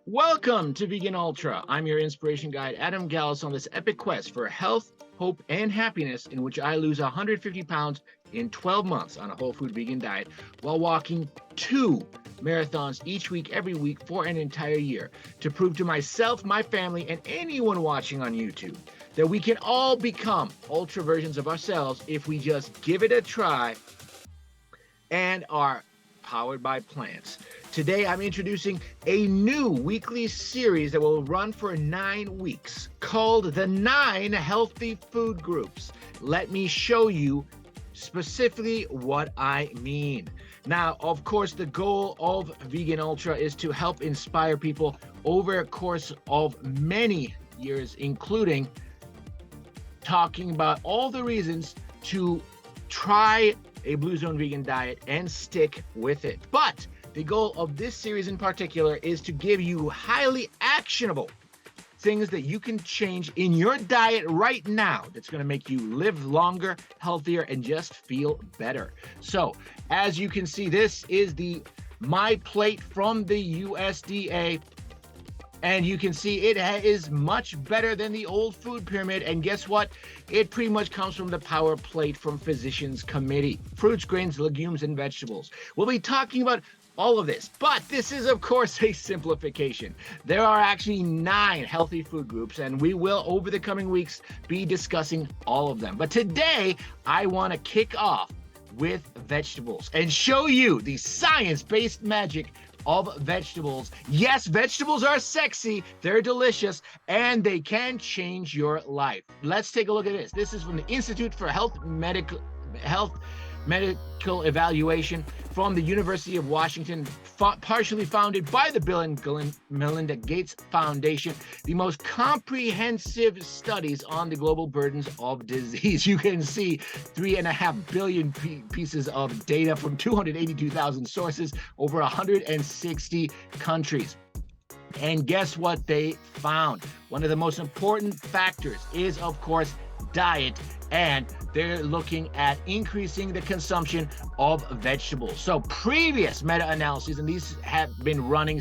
Welcome to Vegan Ultra. I'm your inspiration guide, Adam Gallus, on this epic quest for health, hope, and happiness, in which I lose 150 pounds in 12 months on a whole food vegan diet while walking 2 marathons each week, every week, for an entire year, to prove to myself, my family, and anyone watching on YouTube that we can all become ultra versions of ourselves if we just give it a try and are powered by plants. Today, I'm introducing a new weekly series that will run for 9 weeks called The 9 Healthy Food Groups. Let me show you specifically what I mean. Now, of course, the goal of Vegan Ultra is to help inspire people over a course of many years, including talking about all the reasons to try a Blue Zone vegan diet and stick with it. But the goal of this series in particular is to give you highly actionable things that you can change in your diet right now that's going to make you live longer, healthier, and just feel better. So, as you can see, this is the My Plate from the USDA. And you can see it is much better than the old food pyramid. And guess what? It pretty much comes from the Power Plate from Physicians Committee. Fruits, grains, legumes, and vegetables. We'll be talking about all of this, but this is, of course, a simplification. There are actually 9 healthy food groups, and we will, over the coming weeks, be discussing all of them. But today, I want to kick off with vegetables and show you the science-based magic of vegetables. Yes, vegetables are sexy, they're delicious, and they can change your life. Let's take a look at this. This is from the Institute for Medical Evaluation from the University of Washington, partially founded by the Bill and Melinda Gates Foundation, the most comprehensive studies on the global burdens of disease. You can see 3.5 billion pieces of data from 282,000 sources, over 160 countries. And guess what they found? One of the most important factors is, of course, diet, and they're looking at increasing the consumption of vegetables. So previous meta-analyses, and these have been running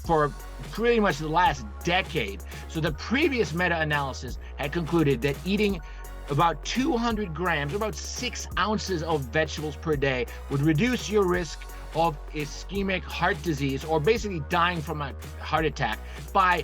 for pretty much the last decade. So the previous meta-analysis had concluded that eating about 200 grams, about 6 ounces of vegetables per day would reduce your risk of ischemic heart disease, or basically dying from a heart attack, by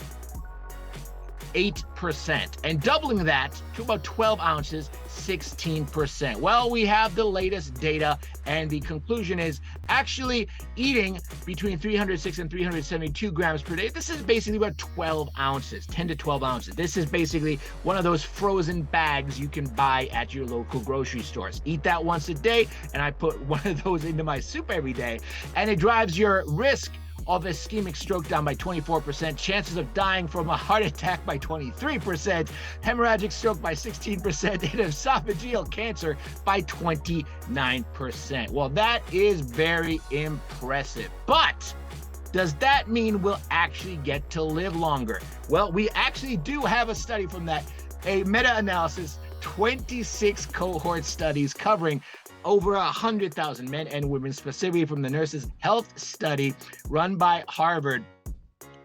8%, and doubling that to about 12 ounces, 16%. Well, we have the latest data, and the conclusion is actually eating between 306 and 372 grams per day. This is basically about 12 ounces, 10 to 12 ounces. This is basically one of those frozen bags you can buy at your local grocery stores. Eat that once a day, and I put one of those into my soup every day, and it drives your risk of ischemic stroke down by 24%, chances of dying from a heart attack by 23%, hemorrhagic stroke by 16%, and esophageal cancer by 29%. Well, that is very impressive. But does that mean we'll actually get to live longer? Well, we actually do have a study from that, a meta-analysis, 26 cohort studies covering over 100,000 men and women, specifically from the Nurses Health Study run by Harvard.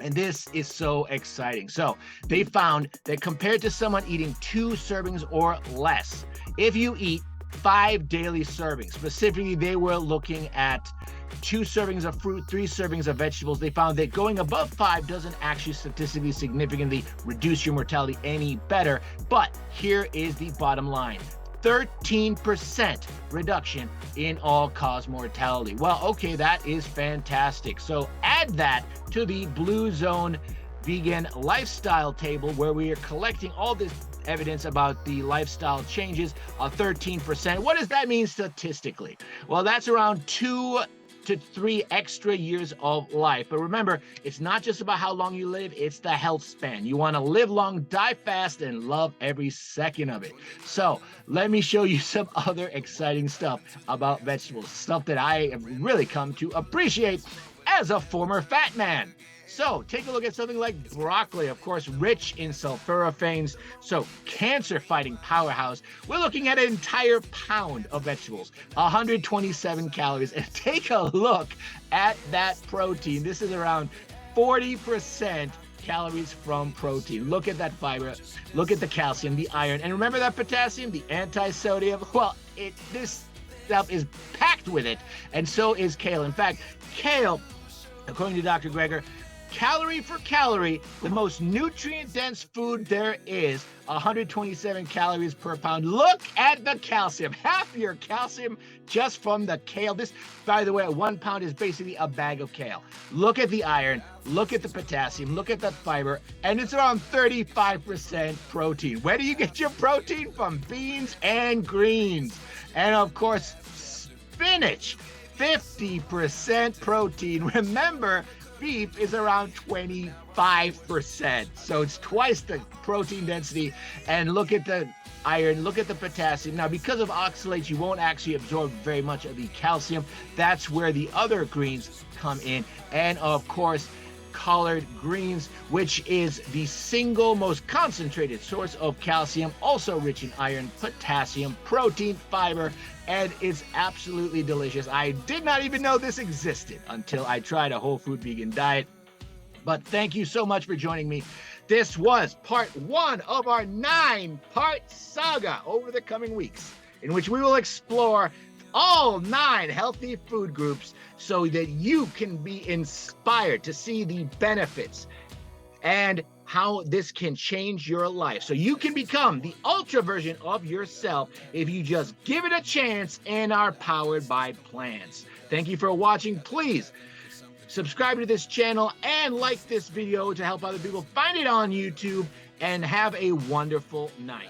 And this is so exciting. So they found that compared to someone eating 2 servings or less, if you eat 5 daily servings, specifically they were looking at 2 servings of fruit, 3 servings of vegetables, they found that going above 5 doesn't actually statistically significantly reduce your mortality any better. But here is the bottom line: 13% reduction in all-cause mortality. Well, okay, that is fantastic. So add that to the Blue Zone vegan lifestyle table, where we are collecting all this evidence about the lifestyle changes of 13%. What does that mean statistically? Well, that's around 2 to 3 extra years of life. But remember, it's not just about how long you live, it's the health span. You want to live long, die fast, and love every second of it. So let me show you some other exciting stuff about vegetables, stuff that I have really come to appreciate as a former fat man. So take a look at something like broccoli, of course, rich in sulforaphanes, so cancer-fighting powerhouse. We're looking at an entire pound of vegetables, 127 calories, and take a look at that protein. This is around 40% calories from protein. Look at that fiber, look at the calcium, the iron, and remember that potassium, the anti-sodium? Well, this stuff is packed with it, and so is kale. In fact, kale, according to Dr. Greger, calorie for calorie, the most nutrient-dense food there is, 127 calories per pound. Look at the calcium, half your calcium just from the kale. This, by the way, 1 pound is basically a bag of kale. Look at the iron, look at the potassium, look at that fiber, and it's around 35% protein. Where do you get your protein from? Beans and greens. And of course, spinach, 50% protein. Remember, beef is around 25%. So it's twice the protein density. And look at the iron, look at the potassium. Now, because of oxalates, you won't actually absorb very much of the calcium. That's where the other greens come in. And of course, collard greens, which is the single most concentrated source of calcium, also rich in iron, potassium, protein, fiber, and it's absolutely delicious. I did not even know this existed until I tried a whole food vegan diet. But thank you so much for joining me. This was part 1 of our 9-part saga over the coming weeks, in which we will explore all 9 healthy food groups so that you can be inspired to see the benefits and how this can change your life. So you can become the ultra version of yourself if you just give it a chance and are powered by plants. Thank you for watching. Please subscribe to this channel and like this video to help other people find it on YouTube, and have a wonderful night.